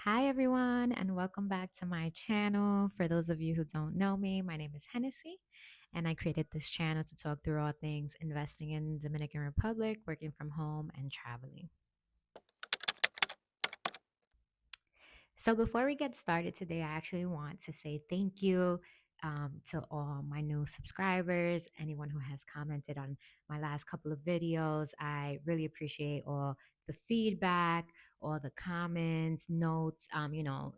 Hi, everyone, and welcome back to my channel. For those of you who don't know me, my name is Hennessy, and I created this channel to talk through all things investing in Dominican Republic, working from home, and traveling. So, before we get started today, I actually want to say thank you to all my new subscribers, anyone who has commented on my last couple of videos. I really appreciate all the feedback, all the comments, notes.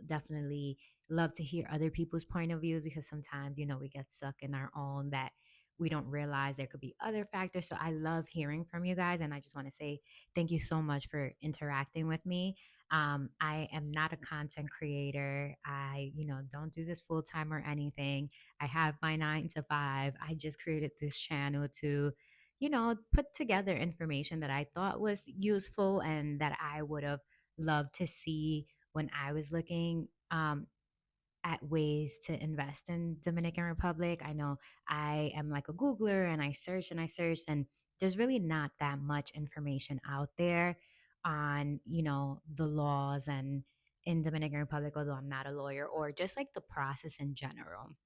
Definitely love to hear other people's point of views because sometimes, we get stuck in our own that we don't realize there could be other factors. So, I love hearing from you guys. And I just want to say thank you so much for interacting with me. I am not a content creator. I don't do this full time or anything. I have my 9 to 5. I just created this channel to, put together information that I thought was useful and that I would have loved to see when I was looking. At ways to invest in Dominican Republic. I know I am like a Googler and I searched and there's really not that much information out there on, the laws and in Dominican Republic, although I'm not a lawyer, or just like the process in general.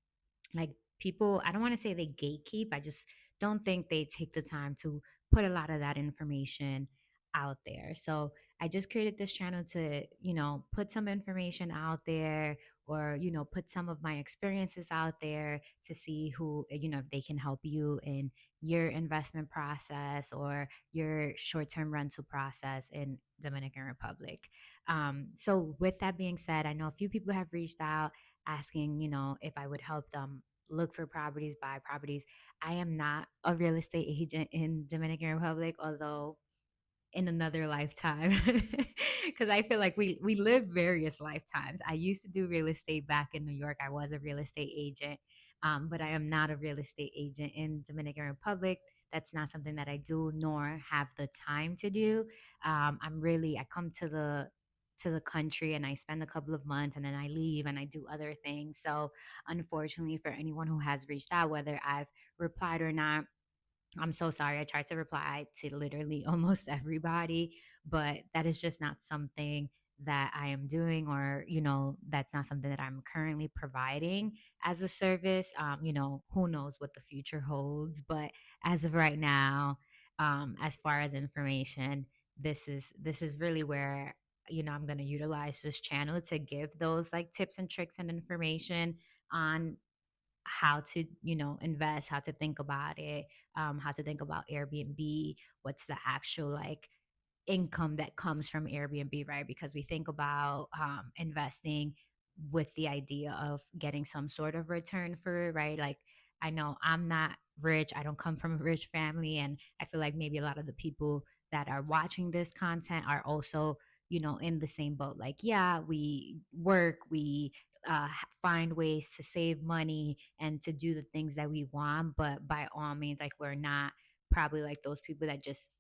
Like people, I don't want to say they gatekeep. I just don't think they take the time to put a lot of that information out there. So I just created this channel to, put some information out there or, put some of my experiences out there to see who, if they can help you in your investment process or your short term rental process in Dominican Republic. So with that being said, I know a few people have reached out asking, if I would help them look for properties, buy properties. I am not a real estate agent in Dominican Republic, although in another lifetime because I feel like we live various lifetimes. I used to do real estate back in New York. I was a real estate agent, but I am not a real estate agent in Dominican Republic. That's not something that I do nor have the time to do. I come to the country and I spend a couple of months and then I leave and I do other things. So unfortunately for anyone who has reached out, whether I've replied or not, I'm so sorry. I tried to reply to literally almost everybody, but that is just not something that I am doing, or, that's not something that I'm currently providing as a service. Who knows what the future holds, but as of right now, as far as information, this is really where, I'm going to utilize this channel to give those like tips and tricks and information on how to invest, how to think about it, how to think about Airbnb, what's the actual like income that comes from Airbnb, right? Because we think about investing with the idea of getting some sort of return for it, right? Like, I know I'm not rich, I don't come from a rich family, and I feel like maybe a lot of the people that are watching this content are also, in the same boat. Like, yeah, we work, we find ways to save money and to do the things that we want, but by all means, like, we're not probably like those people that just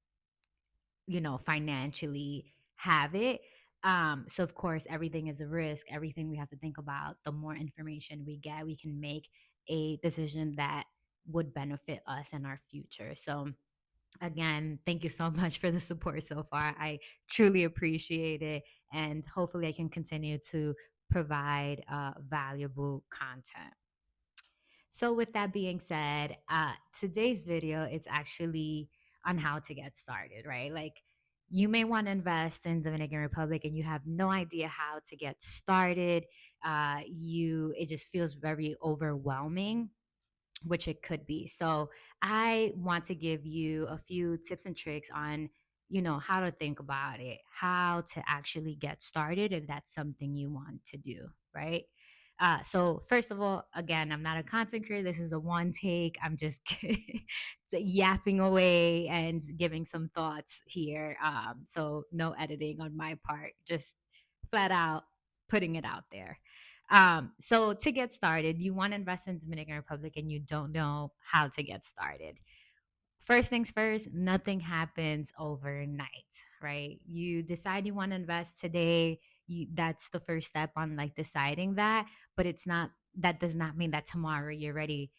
financially have it. So of course, everything is a risk. Everything we have to think about. The more information we get, we can make a decision that would benefit us in our future. So again, thank you so much for the support so far. I truly appreciate it, and hopefully, I can continue to provide valuable content. So, with that being said, today's video it's actually on how to get started, right? Like, you may want to invest in Dominican Republic and you have no idea how to get started. It just feels very overwhelming, which it could be. So, I want to give you a few tips and tricks on, how to think about it, how to actually get started if that's something you want to do, right? So first of all, again, I'm not a content creator. This is a one take. I'm just yapping away and giving some thoughts here. So no editing on my part, just flat out putting it out there. So to get started, you want to invest in Dominican Republic and you don't know how to get started. First things first, nothing happens overnight, right? You decide you want to invest today. That's the first step on like deciding that, but that does not mean that tomorrow you're ready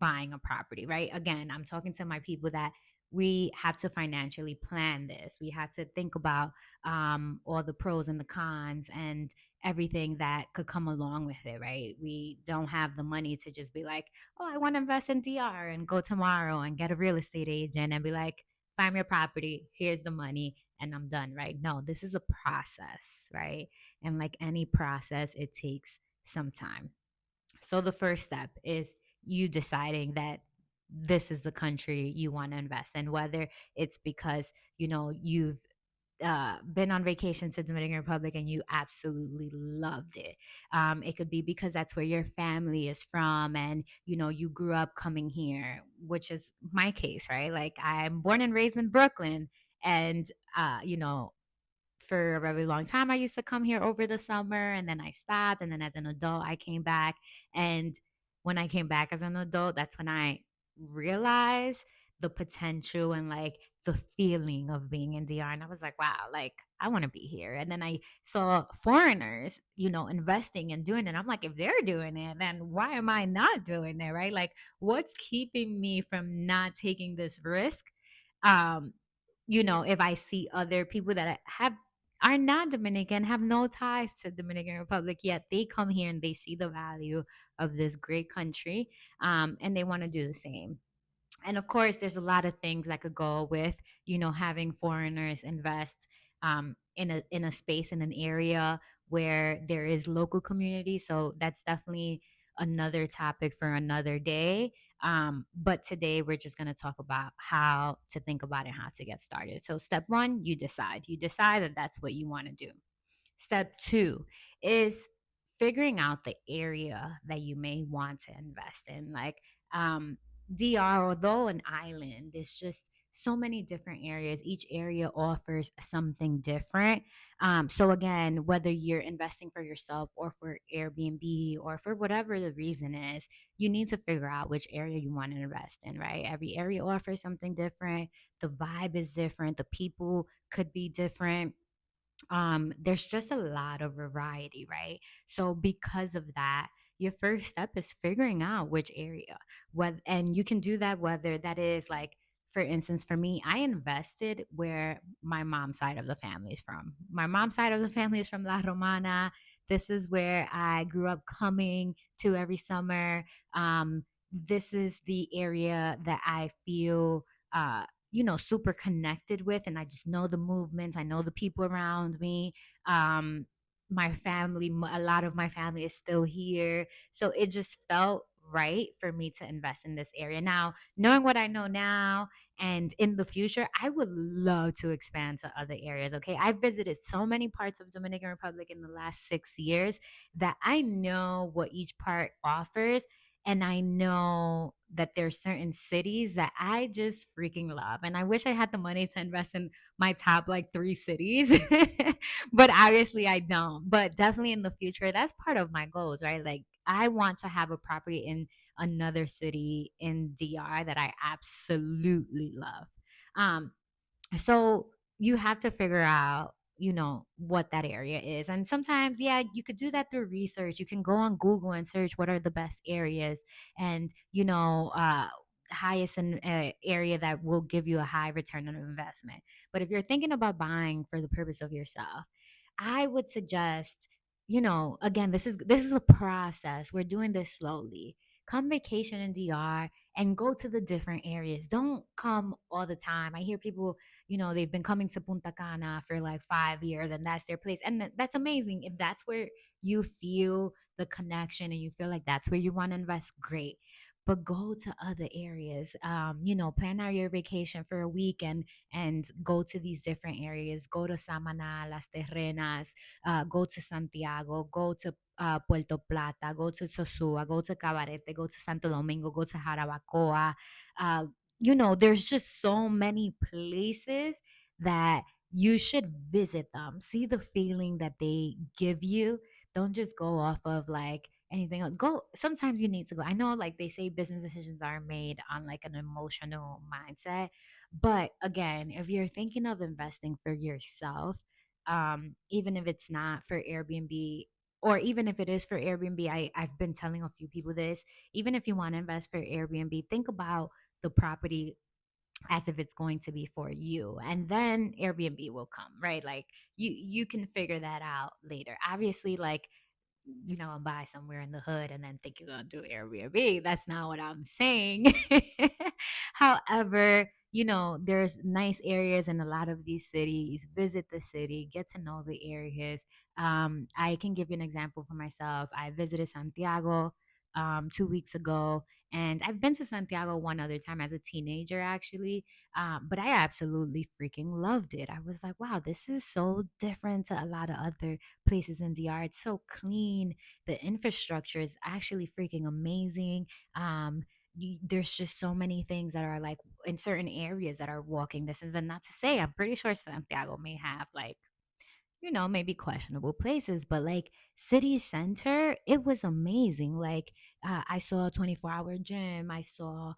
buying a property, right? Again, I'm talking to my people that we have to financially plan this. We have to think about all the pros and the cons and everything that could come along with it, right? We don't have the money to just be like, oh, I want to invest in DR and go tomorrow and get a real estate agent and be like, find your property, here's the money, and I'm done, right? No, this is a process, right? And like any process, it takes some time. So the first step is you deciding that this is the country you want to invest in, whether it's because, you've been on vacation to Dominican Republic and you absolutely loved it. It could be because that's where your family is from and, you grew up coming here, which is my case, right? Like I'm born and raised in Brooklyn and, for a very long time. I used to come here over the summer and then I stopped. And then as an adult, I came back. And when I came back as an adult, that's when I realized the potential and like the feeling of being in DR. And I was like, wow, like I want to be here. And then I saw foreigners, investing and doing it. I'm like, if they're doing it, then why am I not doing it? Right. Like, what's keeping me from not taking this risk? Um, if I see other people that have are not Dominican, have no ties to Dominican Republic, yet they come here and they see the value of this great country, and they want to do the same. And of course, there's a lot of things that could go with, having foreigners invest in a space in an area where there is local community. So that's definitely another topic for another day. But today we're just going to talk about how to think about it, how to get started. So step one, you decide. You decide that that's what you want to do. Step two is figuring out the area that you may want to invest in. Like DR, although an island, there's just so many different areas. Each area offers something different. So again, whether you're investing for yourself or for Airbnb or for whatever the reason is, you need to figure out which area you want to invest in, right? Every area offers something different. The vibe is different. The people could be different. There's just a lot of variety, right? So because of that, your first step is figuring out which area. And you can do that whether that is like, for instance, for me, I invested where my mom's side of the family is from. My mom's side of the family is from La Romana. This is where I grew up coming to every summer. This is the area that I feel super connected with, and I just know the movements, I know the people around me. um my family, a lot of my family is still here, so it just felt right for me to invest in this area. Now, knowing what I know now, and in the future I would love to expand to other areas. Okay, I visited so many parts of Dominican Republic in the last 6 years that I know what each part offers, and I know that there's certain cities that I just freaking love. And I wish I had the money to invest in my top like three cities. But obviously I don't. But definitely in the future, that's part of my goals, right? Like I want to have a property in another city in DR that I absolutely love. Um, so you have to figure out, what that area is. And sometimes, yeah, you could do that through research. You can go on Google and search what are the best areas and, highest in area that will give you a high return on investment. But if you're thinking about buying for the purpose of yourself, I would suggest, again, this is a process. We're doing this slowly. Come vacation in DR and go to the different areas. Don't come all the time. I hear people, they've been coming to Punta Cana for like 5 years and that's their place. And that's amazing. If that's where you feel the connection and you feel like that's where you want to invest, great. But go to other areas. Plan out your vacation for a week and go to these different areas. Go to Samana, Las Terrenas, go to Santiago, go to Puerto Plata, go to Sosua, go to Cabarete, go to Santo Domingo, go to Jarabacoa. Uh, there's just so many places that you should visit them. See the feeling that they give you. Don't just go off of like anything else. Go. Sometimes you need to go. I know, like they say, business decisions are made on like an emotional mindset, but again, if you're thinking of investing for yourself, even if it's not for Airbnb, or even if it is for Airbnb, I've been telling a few people this. Even if you want to invest for Airbnb, think about the property as if it's going to be for you, and then Airbnb will come, right? Like you can figure that out later. Obviously, like buy somewhere in the hood and then think you're gonna do Airbnb. That's not what I'm saying. However, there's nice areas in a lot of these cities. Visit the city, get to know the areas. I can give you an example for myself. I visited Santiago 2 weeks ago, and I've been to Santiago one other time as a teenager, actually. But I absolutely freaking loved it. I was like, wow, this is so different to a lot of other places in DR. It's so clean. The infrastructure is actually freaking amazing. There's just so many things that are like in certain areas that are walking distance. And not to say, I'm pretty sure Santiago may have like maybe questionable places, but like city center, it was amazing. Like I saw a 24-hour gym. I saw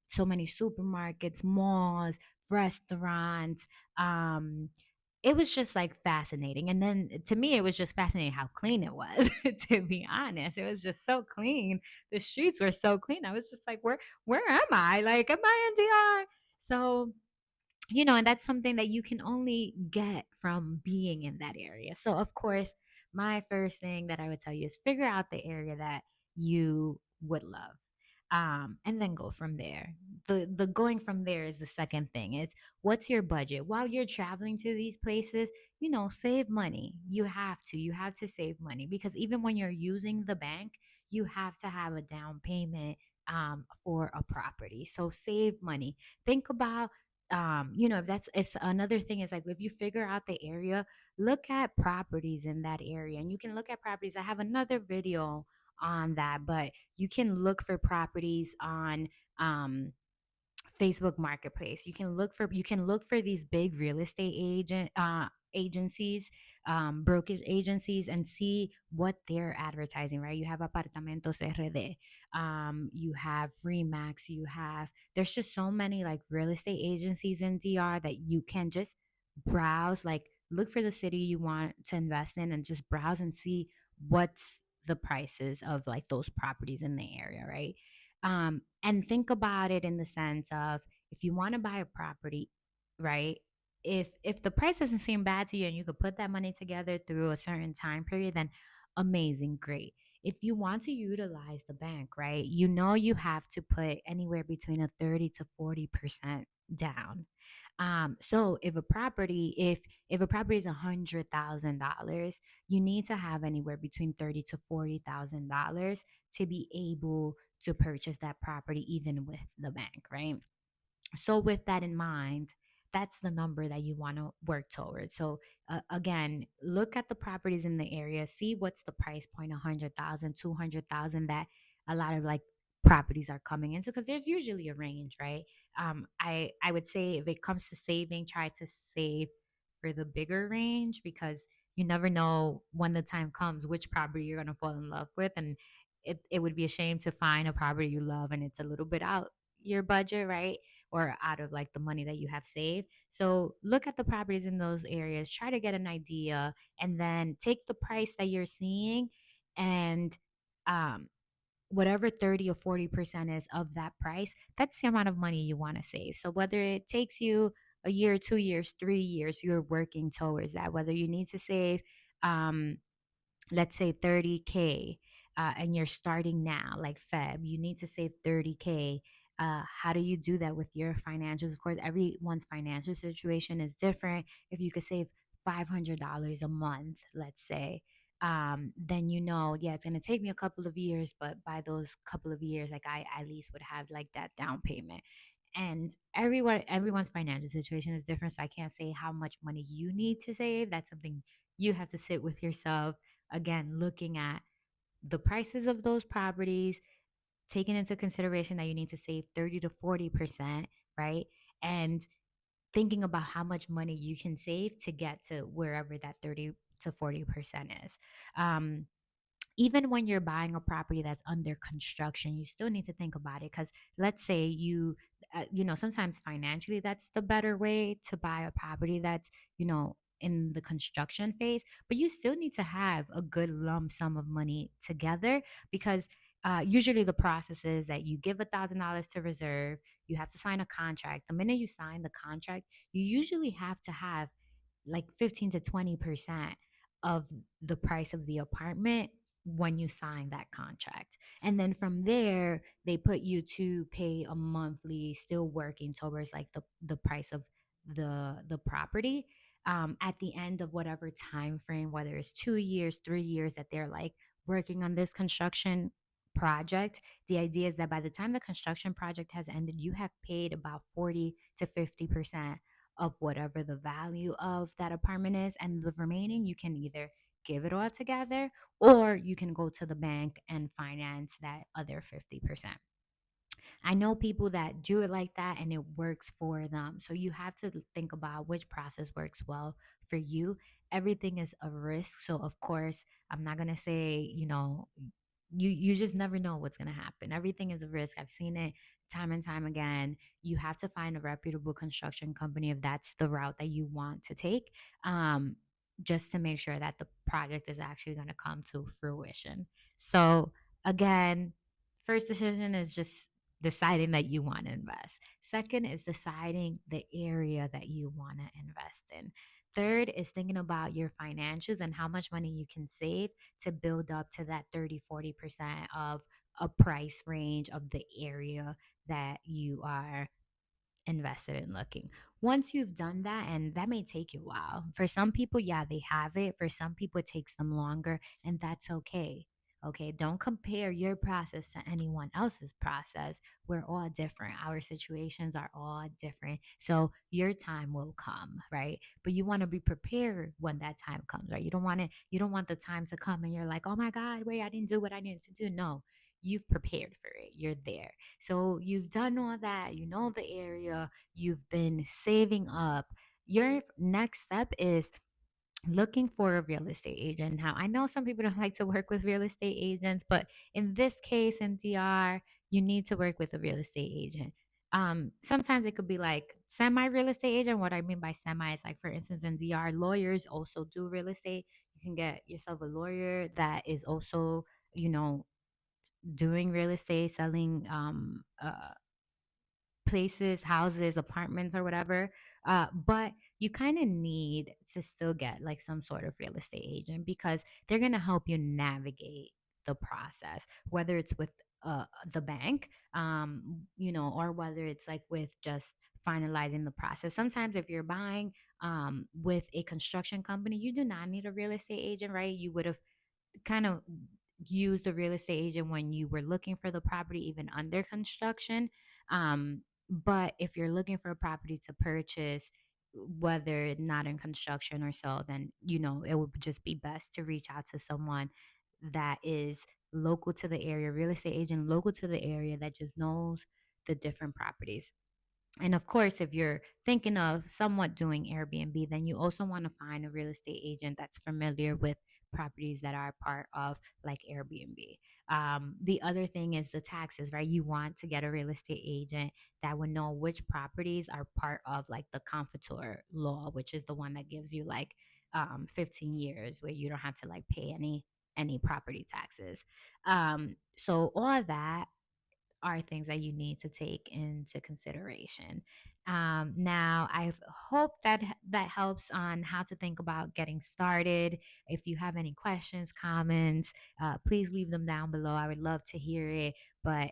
so many supermarkets, malls, restaurants. Um, it was just like fascinating. And then to me, it was just fascinating how clean it was, to be honest. It was just so clean. The streets were so clean. I was just like, where am I? Like, am I in DR? So and that's something that you can only get from being in that area. So, of course, my first thing that I would tell you is figure out the area that you would love. And then go from there. The going from there is the second thing. It's what's your budget while you're traveling to these places. Save money. You have to save money, because even when you're using the bank, you have to have a down payment for a property. So save money. Think about if that's if another thing is like, if you figure out the area, look at properties in that area, and you can look at properties. I have another video on that, but you can look for properties on um Facebook Marketplace. You can look for these big real estate agencies, brokerage agencies, and see what they're advertising. Right? You have Apartamentos RD, you have Remax, there's just so many like real estate agencies in DR that you can just browse. Like, look for the city you want to invest in, and just browse and see what's the prices of like those properties in the area, right? And think about it in the sense of, if you want to buy a property, right? If the price doesn't seem bad to you and you could put that money together through a certain time period, then amazing, great. If you want to utilize the bank, right? You have to put anywhere between a 30 to 40% down. So if a property is $100,000, you need to have anywhere between $30 to $40,000 to be able to purchase that property, even with the bank, right? So with that in mind, that's the number that you want to work towards. So again, look at the properties in the area, see what's the price point, 100,000, 200,000, that a lot of like properties are coming into, because there's usually a range, right? I would say, if it comes to saving, try to save for the bigger range, because you never know when the time comes which property you're going to fall in love with. And it would be a shame to find a property you love and it's a little bit out your budget, right? Or out of like the money that you have saved. So look at the properties in those areas, try to get an idea, and then take the price that you're seeing, and um, whatever 30 or 40% is of that price, that's the amount of money you want to save. So whether it takes you a year, 2 years, 3 years, you're working towards that. Whether you need to save um, let's say 30K, and you're starting now, like Feb, you need to save 30K. How do you do that with your financials? Of course, everyone's financial situation is different. If you could save $500 a month, let's say, then yeah, it's gonna take me a couple of years, but by those couple of years, like, I at least would have like that down payment. And everyone's financial situation is different, so I can't say how much money you need to save. That's something you have to sit with yourself, again, looking at the prices of those properties, taking into consideration that you need to save 30 to 40%, right? And thinking about how much money you can save to get to wherever that 30 to 40% is. Um, Even when you're buying a property that's under construction, you still need to think about it, because let's say sometimes financially that's the better way to buy a property that's in the construction phase, but you still need to have a good lump sum of money together, because usually the process is that you give $1,000 to reserve. You have to sign a contract. The minute you sign the contract, you usually have to have like 15 to 20% of the price of the apartment when you sign that contract. And then from there, they put you to pay a monthly, still working towards like the price of the property. At the end of whatever time frame, whether it's 2 years, 3 years that they're like working on this construction project, the idea is that by the time the construction project has ended, you have paid about 40 to 50% of whatever the value of that apartment is. And the remaining, you can either give it all together or you can go to the bank and finance that other 50%. I know people that do it like that and it works for them. So you have to think about which process works well for you. Everything is a risk. So of course, I'm not going to say, you just never know what's going to happen. Everything is a risk. I've seen it time and time again. You have to find a reputable construction company if that's the route that you want to take. Um just to make sure that the project is actually going to come to fruition. So again, first decision is just deciding that you want to invest. Second is deciding the area that you want to invest in. Third is thinking about your financials and how much money you can save to build up to that 30-40% of a price range of the area that you are invested in looking. Once you've done that, and that may take you a while. For some people, yeah, they have it. For some people, it takes them longer, and that's okay. Okay, don't compare your process to anyone else's process. We're all different. Our situations are all different. So your time will come, right? But you want to be prepared when that time comes, right? You don't want the time to come and you're like, "Oh my God, wait, I didn't do what I needed to do." No. You've prepared for it. You're there. So you've done all that, you know the area, you've been saving up. Your next step is looking for a real estate agent. Now, I know some people don't like to work with real estate agents, but in this case, in DR, you need to work with a real estate agent. Sometimes it could be like semi real estate agent. What I mean by semi is like, for instance, in DR, lawyers also do real estate. You can get yourself a lawyer that is also, you know, doing real estate, selling places, houses, apartments, or whatever. But you kind of need to still get like some sort of real estate agent because they're going to help you navigate the process, whether it's with the bank, or whether it's like with just finalizing the process. Sometimes if you're buying with a construction company, you do not need a real estate agent, right? You would have kind of use the real estate agent when you were looking for the property even under construction. But if you're looking for a property to purchase, whether not in construction or so, then it would just be best to reach out to someone that is local to the area, real estate agent local to the area that just knows the different properties. And of course, if you're thinking of somewhat doing Airbnb, then you also want to find a real estate agent that's familiar with properties that are part of like Airbnb. The other thing is the taxes, right? You want to get a real estate agent that would know which properties are part of like the Confiture law, which is the one that gives you like 15 years where you don't have to like pay any property taxes. So all of that are things that you need to take into consideration. Now, I hope that helps on how to think about getting started. If you have any questions, comments, please leave them down below. I would love to hear it. But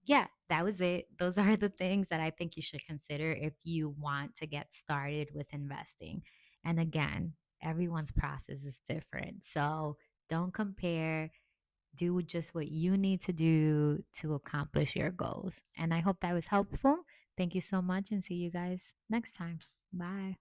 yeah, that was it. Those are the things that I think you should consider if you want to get started with investing. And again, everyone's process is different. So don't compare, do just what you need to do to accomplish your goals. And I hope that was helpful. Thank you so much and see you guys next time. Bye.